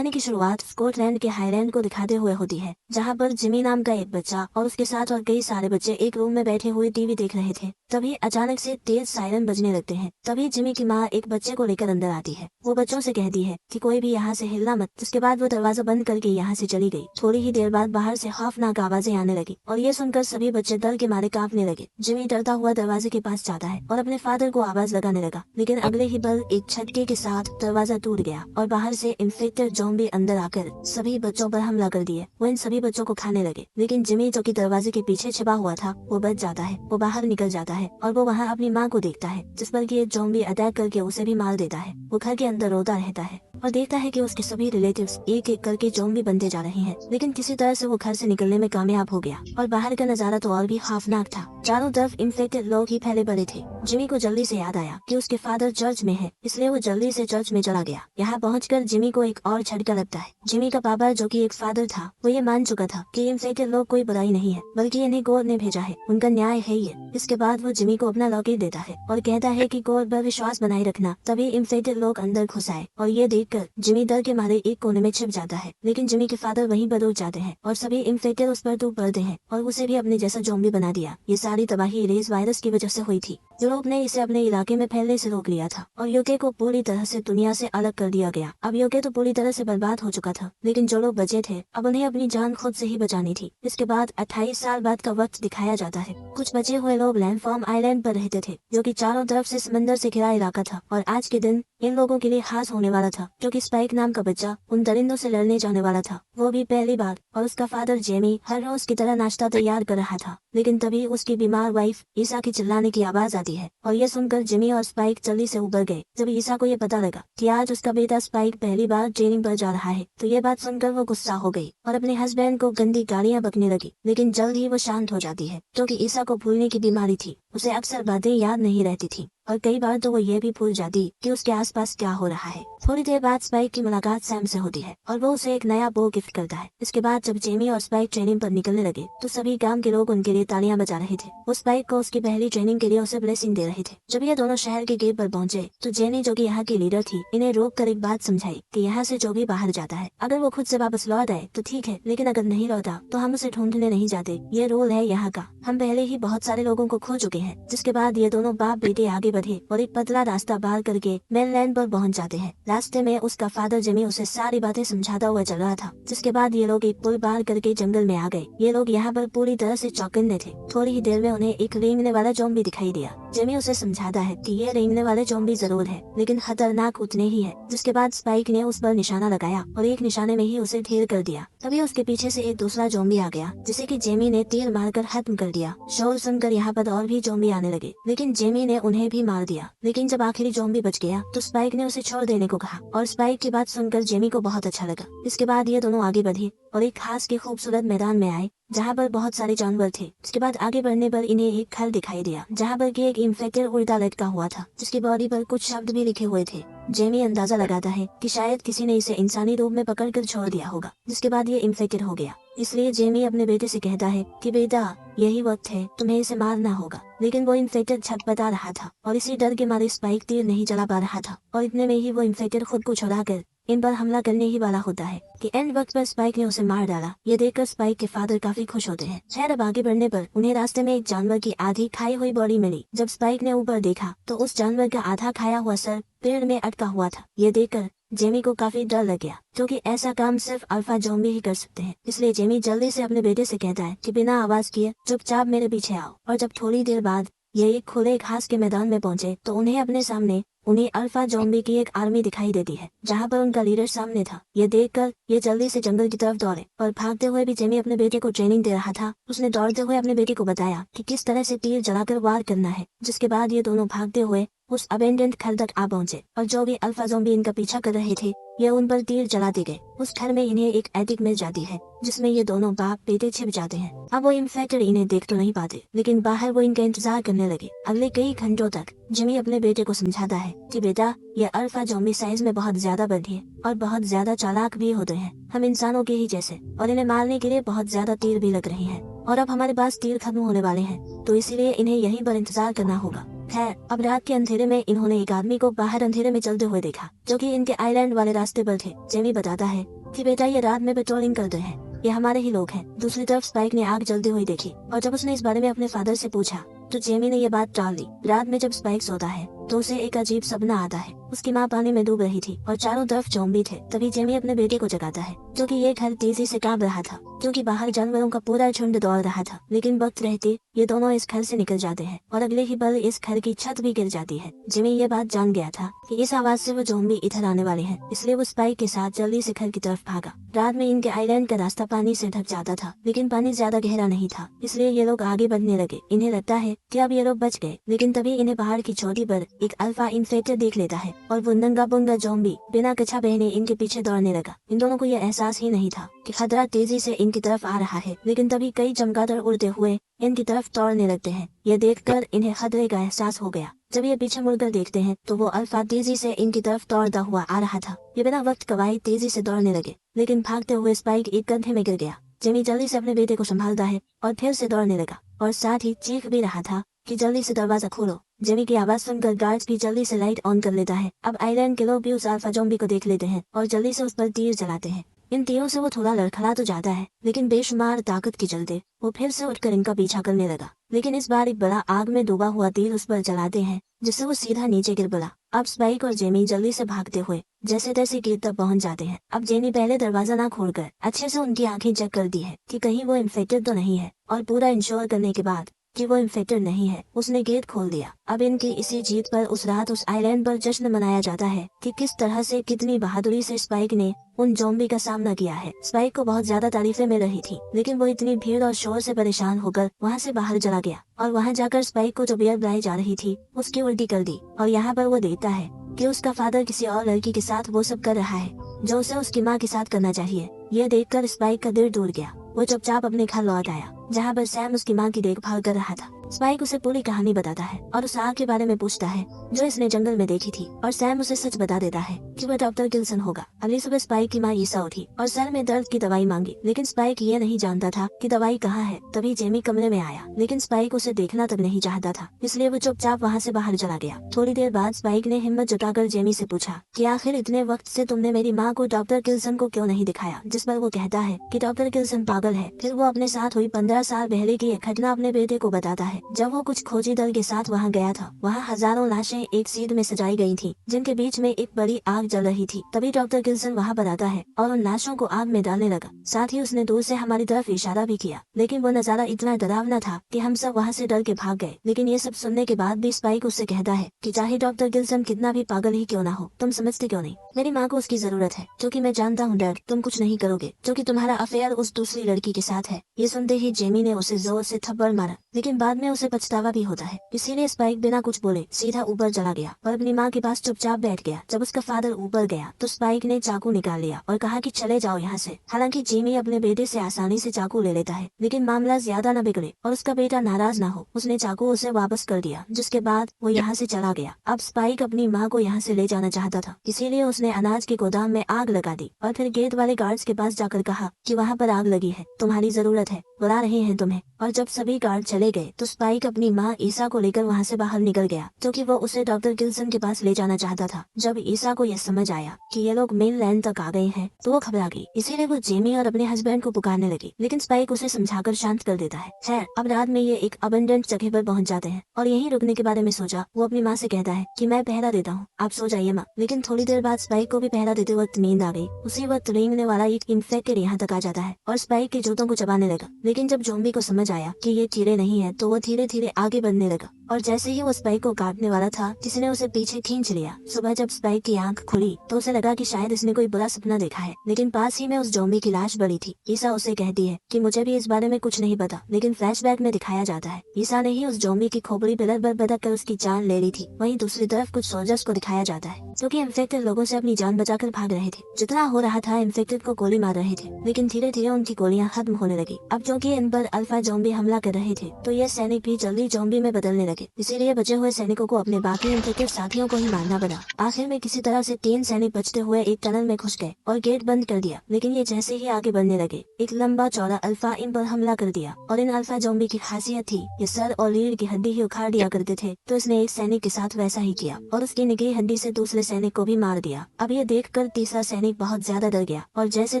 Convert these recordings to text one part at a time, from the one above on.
कहानी की शुरुआत स्कॉटलैंड के हाईलैंड को दिखाते हुए होती है, जहाँ पर जिमी नाम का एक बच्चा और उसके साथ और कई सारे बच्चे एक रूम में बैठे हुए टीवी देख रहे थे। तभी अचानक से तेज सायरन बजने लगते हैं। तभी जिमी की माँ एक बच्चे को लेकर अंदर आती है। वो बच्चों से कहती है कि कोई भी यहाँ से हिलना मत। उसके बाद वो दरवाजा बंद करके यहाँ से चली गई। थोड़ी ही देर बाद बाहर से खौफनाक आवाजें आने लगी और ये सुनकर सभी बच्चे डर के मारे कांपने लगे। जिमी डरता हुआ दरवाजे के पास जाता है और अपने फादर को आवाज लगाने लगा, लेकिन अगले ही पल एक झटके के साथ दरवाजा टूट गया और बाहर से इन्फेक्टेड ज़ॉम्बी अंदर आकर सभी बच्चों पर हमला कर दिए। वो इन सभी बच्चों को खाने लगे, लेकिन जिमी जो कि दरवाजे के पीछे छिपा हुआ था वो बच जाता है। वो बाहर निकल जाता है और वो वहाँ अपनी माँ को देखता है, जिस पर कि एक ज़ॉम्बी अटैक करके उसे भी मार देता है। वो घर के अंदर रोता रहता है और देखता है कि उसके सभी रिलेटिव्स एक एक करके ज़ॉम्बी बनते जा रहे हैं, लेकिन किसी तरह से वो घर से निकलने में कामयाब हो गया। और बाहर का नजारा तो और भी खौफनाक था। चारों तरफ इन्फेक्टेड लोग ही फैले पड़े थे। जिमी को जल्दी से याद आया कि उसके फादर चर्च में है, इसलिए वो जल्दी से चर्च में चला गया। यहाँ पहुंचकर जिमी को एक और झटका लगता है। जिमी का पापा जो कि एक फादर था, वो ये मान चुका था कि इन्फेक्टेड लोग कोई बुराई नहीं है, बल्कि इन्हें गॉड ने भेजा है, उनका न्याय है ये। इसके बाद वो जिमी को अपना लॉकेट देता है और कहता है कि गॉड पर विश्वास बनाए रखना, तभी इन्फेक्टेड लोग अंदर घुस आए। और ये देखकर जिमी डर के मारे एक कोने में छिप जाता है, लेकिन जिमी के फादर वहीं पर रुक जाते हैं और सभी इन्फेक्टेड उस पर टूट पड़ते हैं और उसे भी अपने जैसा ज़ॉम्बी बना दिया। ये सारी तबाही रेज वायरस की वजह से हुई थी। यूरोप ने इसे अपने इलाके में फैलने से रोक लिया था और यूके को पूरी तरह से दुनिया से अलग कर दिया गया। अब यूके तो पूरी तरह से बर्बाद हो चुका था, लेकिन जो लोग बचे थे अब उन्हें अपनी जान खुद से ही बचानी थी। इसके बाद 28 साल बाद का वक्त दिखाया जाता है। कुछ बचे हुए लोग लैंडफॉर्म आइलैंड पर रहते थे, जो कि चारों तरफ से समंदर से घिरा इलाका था। और आज के दिन इन लोगों के लिए खास होने वाला था, क्योंकि स्पाइक नाम का बच्चा उन दरिंदों से लड़ने जाने वाला था, वो भी पहली बार। और उसका फादर जेमी हर रोज की तरह नाश्ता तैयार कर रहा था, लेकिन तभी उसकी बीमार वाइफ ईसा की चिल्लाने की आवाज आती है और ये सुनकर जिमी और स्पाइक जल्दी से उबर गए। जब ईसा को ये पता लगा कि आज उसका बेटा स्पाइक पहली बार ट्रेनिंग पर जा रहा है, तो ये बात सुनकर वो गुस्सा हो गई और अपने हस्बैंड को गंदी गालियां बकने लगी, लेकिन जल्द ही वो शांत हो जाती है, क्योंकि ईसा को भूलने की बीमारी थी। उसे अक्सर बातें याद नहीं रहती थी और कई बार तो वो ये भी भूल जाती कि उसके आसपास क्या हो रहा है। थोड़ी देर बाद स्पाइक की मुलाकात सैम से होती है और वो उसे एक नया बो गिफ्ट करता है। इसके बाद जब जेमी और स्पाइक ट्रेनिंग पर निकलने लगे, तो सभी गांव के लोग उनके लिए तालियां बजा रहे थे। वो स्पाइक को उसकी पहली ट्रेनिंग के लिए उसे ब्लेसिंग दे रहे थे। जब ये दोनों शहर के गेट पर पहुंचे, तो जेनी जो कि यहाँ की लीडर थी, इन्हें रोक कर एक बात समझाई कि यहाँ से जो भी बाहर जाता है, अगर वो खुद से वापस लौट आए तो ठीक है, लेकिन अगर नहीं लौटा तो हम उसे ढूंढने नहीं जाते। ये रूल है यहाँ का। हम पहले ही बहुत सारे लोगों को खो चुके हैं। जिसके बाद ये दोनों बाप बेटे आगे बढ़े और एक पतला रास्ता पार करके मेनलैंड पर पहुंच जाते हैं। रास्ते में उसका फादर जिमी उसे सारी बातें समझाता हुआ चल रहा था। जिसके बाद ये लोग एक पुल पार करके जंगल में आ गए। ये लोग यहाँ पर पूरी तरह से चौकन्ने थे। थोड़ी ही देर में उन्हें एक रेंगने वाला ज़ॉम्बी दिखाई दिया। जिमी उसे समझाता है कि ये रेंगने वाले ज़ॉम्बी जरूर है, लेकिन खतरनाक उतने ही है। जिसके बाद स्पाइक ने उस पर निशाना लगाया और एक निशाने में ही उसे ढेर कर दिया। तभी उसके पीछे से एक दूसरा ज़ॉम्बी आ गया, जिसे कि जेमी ने तीर मारकर खत्म कर दिया। शोर सुनकर यहाँ पर और भी ज़ॉम्बी आने लगे, लेकिन जेमी ने उन्हें भी मार दिया। लेकिन जब आखिरी ज़ॉम्बी बच गया, तो स्पाइक ने उसे छोड़ देने को कहा और स्पाइक की बात सुनकर जेमी को बहुत अच्छा लगा। इसके बाद ये दोनों आगे बढ़े और एक खास के खूबसूरत मैदान में आए, जहाँ पर बहुत सारे जानवर थे। उसके बाद आगे बढ़ने पर इन्हें एक घर दिखाई दिया, जहाँ पर कि एक इन्फेक्टेड उल्टा लटका हुआ था, जिसकी बॉडी पर कुछ शब्द भी लिखे हुए थे। जेमी अंदाजा लगाता है कि शायद किसी ने इसे इंसानी रूप में पकड़कर छोड़ दिया होगा। जिसके बाद ये इन्फेक्टेड हो गया। इसलिए जेमी अपने बेटे से कहता है कि बेटा, यही वक्त है, तुम्हें इसे मारना होगा। लेकिन वो इन्फेक्टेड छटपटा रहा था और इसी डर के मारे स्पाइक तीर नहीं चला पा रहा था। और इतने में ही वो इन्फेक्टेड खुद को छुड़ाकर इन पर हमला करने ही वाला होता है कि एंड वक्त पर स्पाइक ने उसे मार डाला। ये देखकर स्पाइक के फादर काफी खुश होते हैं। खैर, अब आगे बढ़ने पर उन्हें रास्ते में एक जानवर की आधी खाई हुई बॉडी मिली। जब स्पाइक ने ऊपर देखा, तो उस जानवर का आधा खाया हुआ सर पेड़ में अटका हुआ था। ये देखकर जेमी को काफी डर लग गया, क्योंकि ऐसा काम सिर्फ अल्फा ज़ॉम्बी ही कर सकते हैं। इसलिए जेमी जल्दी से अपने बेटे से कहता है कि बिना आवाज किए चुपचाप मेरे पीछे आओ। और जब थोड़ी देर बाद ये एक खुले घास के मैदान में पहुंचे, तो उन्हें अपने सामने उन्हें अल्फा ज़ॉम्बी की एक आर्मी दिखाई देती है, जहाँ पर उनका लीडर सामने था। ये देखकर ये जल्दी से जंगल की तरफ दौड़े और भागते हुए भी जेमी अपने बेटे को ट्रेनिंग दे रहा था। उसने दौड़ते हुए अपने बेटे को बताया कि किस तरह से तीर जलाकर वार करना है। जिसके बाद ये दोनों भागते हुए उस अबेंडेंट घर तक आ पहुंचे और जो भी अल्फा ज़ॉम्बी इनका पीछा कर रहे थे, ये उन पर तीर चलाते गए। उस घर में इन्हें एक एटिक मिल जाती है, जिसमें ये दोनों बाप बेटे छिप जाते हैं। अब वो इन्फेक्टेड इन्हें देख तो नहीं पाते, लेकिन बाहर वो इनका इंतजार करने लगे। अगले कई घंटों तक जिमी अपने बेटे को समझाता है कि बेटा, ये अल्फा ज़ॉम्बी साइज में बहुत ज्यादा बड़ी है और बहुत ज्यादा चालाक भी होते हैं, हम इंसानों के ही जैसे, और इन्हें मारने के लिए बहुत ज्यादा तीर भी लग रहे हैं। और अब हमारे पास तीर खत्म होने वाले हैं, तो इसीलिए इन्हें यहीं पर इंतजार करना होगा। खैर अब रात के अंधेरे में इन्होंने एक आदमी को बाहर अंधेरे में चलते हुए देखा जो कि इनके आइलैंड वाले रास्ते पर थे। जेमी बताता है कि बेटा ये रात में पेट्रोलिंग करते हैं, ये हमारे ही लोग हैं। दूसरी तरफ स्पाइक ने आग जलती हुई देखी और जब उसने इस बारे में अपने फादर से पूछा तो जेमी ने ये बात टाल दी। रात में जब स्पाइक सोता है तो उसे एक अजीब सपना आता है। उसकी माँ पानी में डूब रही थी और चारों तरफ ज़ॉम्बी थे। तभी जेमी अपने बेटे को जगाता है जो कि ये घर तेजी से कांप रहा था क्योंकि बाहर जानवरों का पूरा झुंड दौड़ रहा था। लेकिन वक्त रहते ये दोनों इस घर से निकल जाते हैं और अगले ही पल इस घर की छत भी गिर जाती है। जेमी ये बात जान गया था कि इस आवाज से वो ज़ॉम्बी इधर आने वाले हैं, इसलिए वो स्पाइक के साथ जल्दी से घर की तरफ भागा। रात में इनके आइलैंड का रास्ता पानी से ढक जाता था लेकिन पानी ज्यादा गहरा नहीं था, इसलिए ये लोग आगे बढ़ने लगे। इन्हें लगता है कि अब ये लोग बच गए, लेकिन तभी इन्हें पहाड़ की चोटी पर एक अल्फा इन्फेक्टेड देख लेता है और वो नंगा पुंगा ज़ॉम्बी बिना कच्छा पहने इनके पीछे दौड़ने लगा। इन दोनों को यह एहसास ही नहीं था कि खतरा तेजी से इनकी तरफ आ रहा है, लेकिन तभी कई चमगादड़ उड़ते हुए इनकी तरफ दौड़ने लगते हैं। यह देखकर इन्हें खतरे का एहसास हो गया। जब ये पीछे मुड़कर देखते हैं तो वो अल्फा तेजी से इनकी तरफ दौड़ता हुआ आ रहा था। ये बिना वक्त गवाए तेजी से दौड़ने लगे, लेकिन भागते हुए स्पाइक एक गड्ढे में गिर गया। जेमी जल्दी से अपने बेटे को संभालता है और फिर से दौड़ने लगा और साथ ही चीख भी रहा था कि जल्दी से दरवाजा खोलो। जेमी की आवाज सुनकर गार्ड्स भी जल्दी से लाइट ऑन कर लेता है। अब आइलैंड के लोग भी उस अल्फा ज़ॉम्बी को देख लेते हैं और जल्दी से उस पर तीर चलाते हैं। इन तीरों से वो थोड़ा लड़खड़ा तो जाता है, लेकिन बेशुमार ताकत के चलते वो फिर से उठकर इनका पीछा करने लगा। लेकिन इस बार एक बड़ा आग में डूबा हुआ तीर उस पर चलाते हैं जिससे वो सीधा नीचे गिर पड़ा। अब स्पाइक और जेमी जल्दी से भागते हुए जैसे तैसे गेट तक पहुंच जाते हैं। अब जेमी पहले दरवाजा ना खोलकर अच्छे से उनकी आंखें चेक करती है कि कहीं वो इन्फेक्टेड तो नहीं है, और पूरा इंश्योर करने के बाद कि वो इन्फेक्टेड नहीं है उसने गेट खोल दिया। अब इनकी इसी जीत पर उस रात उस आइलैंड पर जश्न मनाया जाता है कि किस तरह से कितनी बहादुरी से स्पाइक ने उन ज़ॉम्बी का सामना किया है। स्पाइक को बहुत ज्यादा तारीफें मिल रही थी, लेकिन वो इतनी भीड़ और शोर से परेशान होकर वहाँ से बाहर चला गया और वहाँ जाकर स्पाइक को जो बियर पिलाई जा रही थी उसकी उल्टी कर दी। और यहाँ पर वो देखता है कि उसका फादर किसी और लड़की के साथ वो सब कर रहा है जो उसे उसकी माँ के साथ करना चाहिए। यह देखकर स्पाइक का दिल टूट गया। वो चुपचाप अपने घर लौट आया जहाँ पर सैम उसकी माँ की देखभाल कर रहा था। स्पाइक उसे पूरी कहानी बताता है और उस आग के बारे में पूछता है जो इसने जंगल में देखी थी, और सैम उसे सच बता देता है कि वह डॉक्टर गिल्सन होगा। अगली सुबह स्पाइक की माँ ईसा उठी और सर में दर्द की दवाई मांगी, लेकिन स्पाइक ये नहीं जानता था कि दवाई कहाँ है। तभी जेमी कमरे में आया, लेकिन स्पाइक उसे देखना तक नहीं चाहता था, इसलिए वो चुपचाप वहाँ से बाहर चला गया। थोड़ी देर बाद स्पाइक ने हिम्मत जुटाकर जेमी से पूछा कि आखिर इतने वक्त से तुमने मेरी माँ को डॉक्टर गिल्सन को क्यों नहीं दिखाया। जिस पर वो कहता है कि डॉक्टर गिल्सन पागल है। फिर वो अपने साथ हुई 15 साल पहले की एक घटना अपने बेटे को बताता है। जब वो कुछ खोजी दल के साथ वहाँ गया था, वहाँ हजारों लाशें एक सीध में सजाई गई थी जिनके बीच में एक बड़ी आग जल रही थी। तभी डॉक्टर गिल्सन वहाँ पर आता है और उन लाशों को आग में डालने लगा। साथ ही उसने दूर से हमारी तरफ इशारा भी किया, लेकिन वो नजारा इतना डरावना था कि हम सब वहाँ से डर के भाग गए। लेकिन ये सब सुनने के बाद भी स्पाइक उससे कहता है कि चाहे डॉक्टर गिल्सन कितना भी पागल ही क्यों ना हो, तुम समझते क्यों नहीं। मेरी माँ को उसकी जरूरत है, क्योंकि मैं जानता हूँ डैड तुम कुछ नहीं करोगे, क्योंकि तुम्हारा अफेयर उस दूसरी लड़की के साथ है। ये सुनते ही जेमी ने उसे जोर से थप्पड़ मारा, लेकिन बाद में उसे पछतावा भी होता है। इसीलिए स्पाइक बिना कुछ बोले सीधा ऊपर चला गया और अपनी माँ के पास चुपचाप बैठ गया। जब उसका फादर ऊपर गया तो स्पाइक ने चाकू निकाल लिया और कहा कि चले जाओ यहाँ से। हालांकि जेमी अपने बेटे से आसानी से चाकू ले लेता है, लेकिन मामला ज्यादा न बिगड़े और उसका बेटा नाराज न हो, उसने चाकू उसे वापस कर दिया, जिसके बाद वो यहाँ से चला गया। अब स्पाइक अपनी माँ को यहाँ से ले जाना चाहता था, इसीलिए उसने अनाज के गोदाम में आग लगा दी और फिर गेट वाले गार्ड्स के पास जाकर कहा कि वहाँ पर आग लगी है, तुम्हारी जरूरत है, बुला रहे हैं तुम्हें। और जब सभी गार्ड चले गए तो स्पाइक अपनी माँ ईसा को लेकर वहाँ से बाहर निकल गया, क्योंकि वो उसे डॉक्टर गिल्सन के पास ले जाना चाहता था। जब ईसा को यह समझ आया कि ये लोग मेनलैंड तक आ गए हैं तो वो घबरा गई, इसीलिए वो जेमी और अपने हस्बैंड को पुकारने लगी, लेकिन स्पाइक उसे समझाकर शांत कर देता है। खैर अब रात में ये एक अबंडेंट जगह पर पहुंच जाते हैं और यहीं रुकने के बारे में सोचा। वो अपनी माँ से कहता है कि मैं पहरा देता हूँ, आप सो जाइए माँ। लेकिन थोड़ी देर बाद स्पाइक को भी पहरा देते वक्त नींद आ गई। उसी वक्त रेंगने वाला एक इन्फेक्टेड यहाँ तक आ जाता है और स्पाइक के जूतों को चबाने लगा, लेकिन जब ज़ॉम्बी को समझ आया कि ये कीड़े नहीं है तो वो धीरे धीरे आगे बढ़ने लगा और जैसे ही वो स्पाइक को काटने वाला था किसी ने उसे पीछे खींच लिया। सुबह जब स्पाइक की आंख खुली तो उसे लगा कि शायद इसने कोई बुरा सपना देखा है, लेकिन पास ही में उस ज़ॉम्बी की लाश पड़ी थी। ईसा उसे कहती है कि मुझे भी इस बारे में कुछ नहीं पता, लेकिन फ्लैशबैक में दिखाया जाता है ईसा ने ही उस ज़ॉम्बी की खोपड़ी पिलर पर बदक कर उसकी जान ले ली थी। वहीं दूसरी तरफ कुछ सोल्जर्स को दिखाया जाता है जो कि इन्फेक्टेड लोगों से अपनी जान बचाकर भाग रहे थे। जितना हो रहा था इन्फेक्टेड को गोली मार रहे थे, लेकिन धीरे धीरे उनकी गोलियां खत्म होने लगी। अब जो कि इन पर अल्फा ज़ॉम्बी हमला कर रहे थे तो यह सैनिक भी जल्दी ज़ॉम्बी में बदलने लगे। इसीलिए बचे हुए सैनिकों को अपने बाकी इन्फेक्टेड साथियों को ही मारना पड़ा। आखिर में किसी तरह से 3 सैनिक बचते हुए एक टनल में घुस गए और गेट बंद कर दिया। लेकिन ये जैसे ही आगे बढ़ने लगे, एक लंबा चौड़ा अल्फा इन पर हमला कर दिया। और इन अल्फा ज़ॉम्बी की खासियत थी, ये सर और रीढ़ की हड्डी ही उखाड़ दिया करते थे। तो इसने एक सैनिक के साथ वैसा ही किया और उसकी निगली हड्डी से दूसरे सैनिक को भी मार दिया। अब ये देखकर तीसरा सैनिक बहुत ज्यादा डर गया और जैसे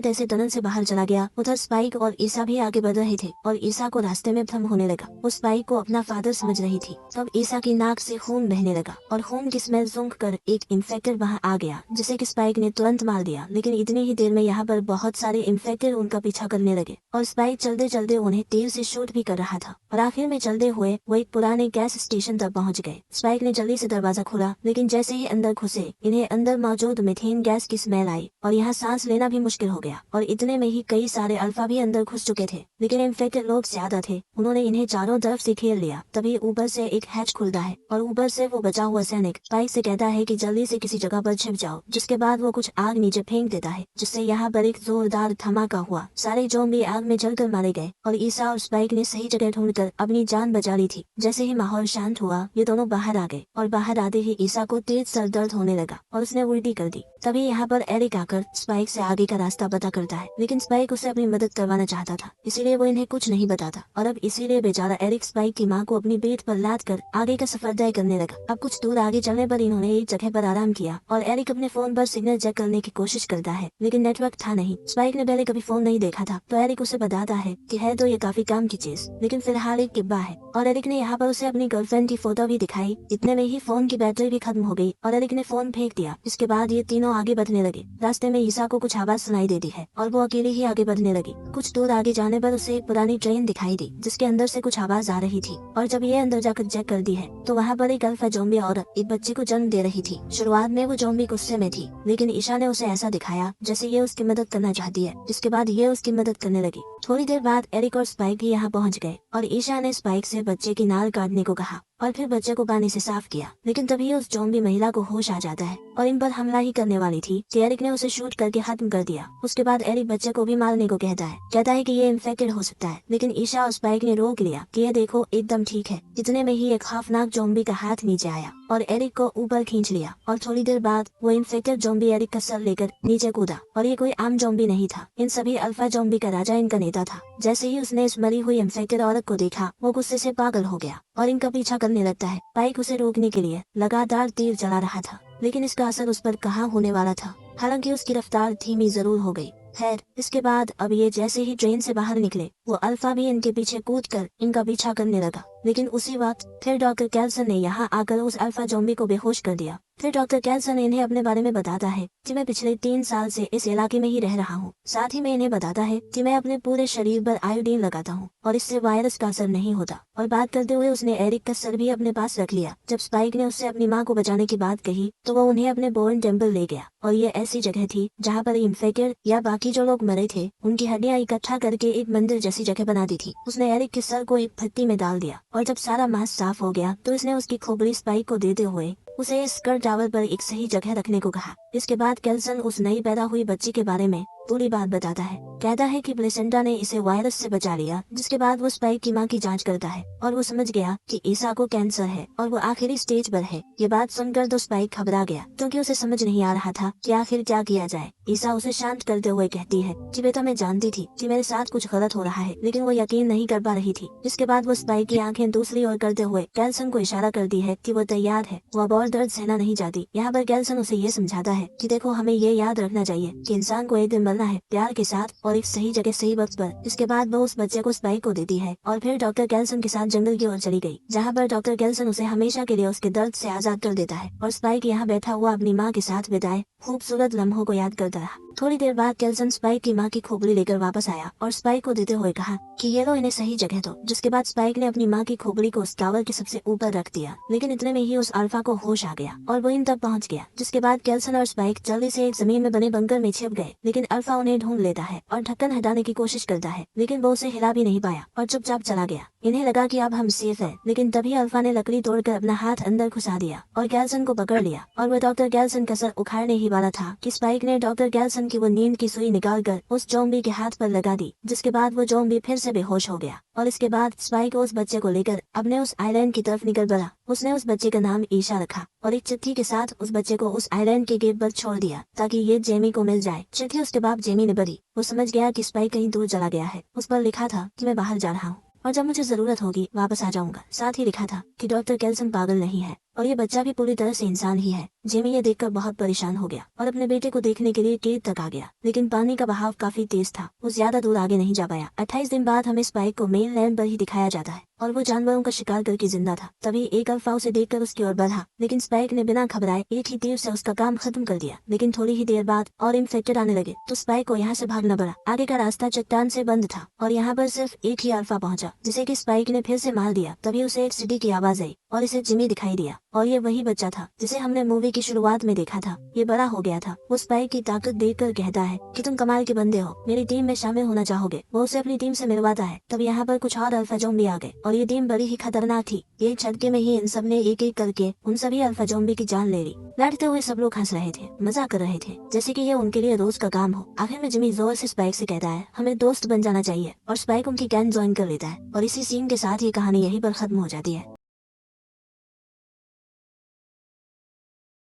तैसे टनल से बाहर चला गया। उधर स्पाइक और ईसा भी आगे बढ़ रहे थे और ईसा को रास्ते में भ्रम होने लगा। वो स्पाइक को अपना फादर समझ रही थी। तब ईसा की नाक से खून बहने लगा और खून की स्मेल सूंघ कर एक इन्फेक्टेड वहाँ आ गया, जिसे कि स्पाइक ने तुरंत मार दिया। लेकिन इतनी ही देर में यहाँ पर बहुत सारे इन्फेक्टेड उनका पीछा करने लगे और स्पाइक चलते चलते उन्हें तीर से शूट भी कर रहा था। और आखिर में चलते हुए वो एक पुराने गैस स्टेशन तक पहुँच गए। स्पाइक ने जल्दी से दरवाजा खोला, लेकिन जैसे ही अंदर घुसे इन्हें अंदर मौजूद मीथेन गैस की स्मेल आई और यहाँ सांस लेना भी मुश्किल हो गया। और इतने में ही कई सारे अल्फा भी अंदर घुस चुके थे, लेकिन इन्फेक्टेड लोग ज्यादा थे। उन्होंने इन्हें चारों तरफ से घेर लिया। तभी ऊपर से एक हैच खुलता है और ऊपर से वो बचा हुआ सैनिक स्पाइक से कहता है कि जल्दी से किसी जगह पर छिप जाओ। जिसके बाद वो कुछ आग नीचे फेंक देता है, जिससे यहाँ पर एक जोरदार धमाका हुआ। सारे ज़ॉम्बी आग में जलकर मारे गए और ईसा और स्पाइक ने सही जगह ढूंढकर अपनी जान बचा ली थी। जैसे ही माहौल शांत हुआ, ये दोनों बाहर आ गए और बाहर आते ही ईसा को तेज सर दर्द होने लगा और उसने उल्टी कर दी। तभी यहाँ पर एरिक आकर स्पाइक से आगे का रास्ता पता करता है, लेकिन स्पाइक उसे अपनी मदद करवाना चाहता था, इसीलिए वो इन्हें कुछ नहीं बताता। और अब इसीलिए बेचारा एरिक स्पाइक की माँ को अपनी पीठ पर लाद कर आगे का सफर तय करने लगा। अब कुछ दूर आगे चलने पर इन्होंने एक जगह पर आराम किया और एरिक अपने फोन पर सिग्नल चेक करने की कोशिश करता है, लेकिन नेटवर्क था नहीं। स्पाइक ने पहले कभी फोन नहीं देखा था, तो एरिक उसे बताता है कि है तो ये काफी काम की चीज, लेकिन फिलहाल एक डिब्बा है। और एरिक ने यहाँ पर उसे अपनी गर्लफ्रेंड की फोटो भी दिखाई। इतने में ही फोन की बैटरी भी खत्म हो गई और एरिक ने फोन फेंक दिया। इसके बाद ये तीनों आगे बढ़ने लगे। रास्ते में ईसा को कुछ आवाज सुनाई देती है और वो अकेले ही आगे बढ़ने लगी। कुछ दूर आगे जाने पर उसे एक पुरानी ट्रेन दिखाई दी, जिसके अंदर से कुछ आवाज आ रही थी। और जब ये अंदर जाकर चेक करती है तो वहाँ पर एक अल्फा ज़ॉम्बी औरत एक बच्चे को जन्म दे रही थी। शुरुआत में वो ज़ॉम्बी गुस्से में थी, लेकिन ईशा ने उसे ऐसा दिखाया जैसे ये उसकी मदद करना चाहती है। जिसके बाद ये उसकी मदद करने लगी। थोड़ी देर बाद एरिक और स्पाइक भी यहाँ पहुँच गए और ईशा ने स्पाइक से बच्चे की नाल काटने को कहा और फिर बच्चे को पानी से साफ किया। लेकिन तभी उस ज़ॉम्बी महिला को होश आ जाता है और इन पर हमला ही करने वाली थी कि एरिक ने उसे शूट करके खत्म कर दिया। उसके बाद एरिक बच्चे को भी मारने को कहता है कि ये इन्फेक्टेड हो सकता है, लेकिन ईशा और स्पाइक ने रोक लिया कि ये देखो एकदम ठीक है। इतने में ही एक खौफनाक ज़ॉम्बी का हाथ नीचे आया और एरिक को ऊपर खींच लिया और थोड़ी देर बाद वो इन्फेक्टेड ज़ॉम्बी एरिक का सर लेकर नीचे कूदा। और ये कोई आम ज़ॉम्बी नहीं था, इन सभी अल्फा ज़ॉम्बी का राजा इनका नेता था। जैसे ही उसने इस मरी हुई इन्फेक्टेड औरत को देखा, वो गुस्से से पागल हो गया और इनका पीछा करने लगता है। स्पाइक उसे रोकने के लिए लगातार तीर चला रहा था, लेकिन इसका असर उस पर कहाँ होने वाला था। हालांकि उसकी रफ्तार धीमी जरूर हो गई। खैर, इसके बाद अब ये जैसे ही ट्रेन से बाहर निकले, वो अल्फा भी इनके पीछे कूदकर इनका पीछा करने लगा। लेकिन उसी वक्त फिर डॉक्टर कैल्सन ने यहाँ आकर उस अल्फा ज़ॉम्बी को बेहोश कर दिया। फिर डॉक्टर कैल्सन इन्हें अपने बारे में बताता है कि मैं पिछले 3 साल से इस इलाके में ही रह रहा हूँ। साथ ही मैं इन्हें बताता है कि मैं अपने पूरे शरीर पर आयोडीन लगाता हूँ और इससे वायरस का असर नहीं होता। और बात करते हुए उसने एरिक का सर भी अपने पास रख लिया। जब स्पाइक ने उससे अपनी माँ को बचाने की बात कही तो वो उन्हें अपने बोर्न टेम्पल ले गया और ये ऐसी जगह थी जहाँ पर इन्फेक्टेड या बाकी जो लोग मरे थे उनकी हड्डियाँ इकट्ठा करके एक मंदिर जैसी जगह बना दी थी। उसने एरिक के सर को एक भट्टी में डाल दिया और जब सारा मांस साफ हो गया तो इसने उसकी खोपड़ी स्पाइक को देते हुए उसे इस स्कर्ट टावल पर एक सही जगह रखने को कहा। इसके बाद कैल्सन उस नई पैदा हुई बच्ची के बारे में पूरी बात बताता है। कहता है कि प्लेसेंटा ने इसे वायरस से बचा लिया। जिसके बाद वो स्पाइक की मां की जांच करता है और वो समझ गया कि ईसा को कैंसर है और वो आखिरी स्टेज पर है। ये बात सुनकर तो स्पाइक घबरा गया, क्योंकि उसे समझ नहीं आ रहा था कि आखिर क्या किया जाए। ईसा उसे शांत करते हुए कहती है कि बेटा, मैं जानती थी कि मेरे साथ कुछ गलत हो रहा है, लेकिन वो यकीन नहीं कर पा रही थी। जिसके बाद वो स्पाइक की आंखें दूसरी ओर करते हुए कैल्सन को इशारा करती है कि वो तैयार है। वो अब और दर्द सहना नहीं चाहती। यहाँ पर कैल्सन उसे ये समझाता है कि देखो, हमें ये याद रखना चाहिए कि इंसान को एक दिन मरना है, प्यार के साथ और एक सही जगह सही वक्त पर। इसके बाद वो उस बच्चे को स्पाइक को देती है और फिर डॉक्टर कैल्सन के साथ जंगल की ओर चली गई, जहाँ पर डॉक्टर कैल्सन उसे हमेशा के लिए उसके दर्द से आजाद कर देता है और स्पाइक यहाँ बैठा हुआ अपनी माँ के साथ बिताए खूबसूरत लम्हों को याद करता रहा। थोड़ी देर बाद कैल्सन स्पाइक की माँ की खोपड़ी लेकर वापस आया और स्पाइक को देते हुए कहा कि ये लो, इन्हें सही जगह दो। जिसके बाद स्पाइक ने अपनी माँ की खोपड़ी को उस टावर के सबसे ऊपर रख दिया। लेकिन इतने में ही उस अल्फा को होश आ गया और वो इन तक पहुँच गया। जिसके बाद कैल्सन और स्पाइक जल्दी से एक जमीन में बने बंकर में छिप गए। लेकिन अल्फा उन्हें ढूंढ लेता है और ढक्कन हटाने की कोशिश करता है, लेकिन वो उसे हिला भी नहीं पाया और चुपचाप चला गया। इन्हें लगा कि अब हम सेफ है, लेकिन तभी अल्फा ने लकड़ी तोड़कर अपना हाथ अंदर घुसा दिया और कैल्सन को पकड़ लिया और वो डॉक्टर कैल्सन का सर उखाड़ने ही वाला था कि स्पाइक ने डॉक्टर कैल्सन की वो नींद की सुई निकालकर उस ज़ॉम्बी के हाथ पर लगा दी, जिसके बाद वो ज़ॉम्बी फिर से बेहोश हो गया। और इसके बाद स्पाइक उस बच्चे को लेकर अपने उस आइलैंड की तरफ निकल पड़ा। उसने उस बच्चे का नाम ईशा रखा और एक चिट्ठी के साथ उस बच्चे को उस आइलैंड के गेट पर छोड़ दिया ताकि ये जेमी को मिल जाए। चिट्ठी उसके बाद जेमी ने पढ़ी। वो समझ गया कि स्पाइक कहीं दूर चला गया है। उस पर लिखा था कि मैं बाहर जा रहा हूँ और जब मुझे जरूरत होगी वापस आ जाऊंगा। साथ ही लिखा था कि डॉक्टर कैल्सन पागल नहीं है और ये बच्चा भी पूरी तरह से इंसान ही है। जेमी ये देखकर बहुत परेशान हो गया और अपने बेटे को देखने के लिए गेट तक आ गया, लेकिन पानी का बहाव काफी तेज था। वो ज्यादा दूर आगे नहीं जा पाया। 28 दिन बाद हमें स्पाइक को मेन लैंड पर ही दिखाया जाता है और वो जानवरों का शिकार करके जिंदा था। तभी एक अल्फा उसे देखकर उसकी ओर बढ़ा, लेकिन स्पाइक ने बिना घबराए एक ही तीर से उसका काम खत्म कर दिया। लेकिन थोड़ी ही देर बाद और इन्फेक्टेड आने लगे तो स्पाइक को यहाँ से भागना पड़ा। आगे का रास्ता चट्टान से बंद था और यहाँ पर सिर्फ एक ही अल्फा पहुंचा, जिसे कि स्पाइक ने फिर से मार दिया। तभी उसे एक सिटी की आवाज आई और इसे जिमी दिखाई दिया और ये वही बच्चा था जिसे हमने मूवी की शुरुआत में देखा था। ये बड़ा हो गया था। वो स्पाइक की ताकत देखकर कहता है कि तुम कमाल के बंदे हो, मेरी टीम में शामिल होना चाहोगे। वो उसे अपनी टीम से मिलवाता है। तब यहाँ पर कुछ और अल्फा ज़ॉम्बी आ गए और ये टीम बड़ी ही खतरनाक थी। एक झटके में ही इन सब ने एक एक करके उन सभी अल्फा ज़ॉम्बी की जान ले ली। लड़ते हुए सब लोग हंस रहे थे, मजाक कर रहे थे, जैसे कि ये उनके लिए रोज का काम हो। आखिर में जिमी जोर से स्पाइक से कहता है हमें दोस्त बन जाना चाहिए और स्पाइक उनकी गैंग ज्वाइन कर लेता है और इसी सीन के साथ ये कहानी यहीं पर खत्म हो जाती है।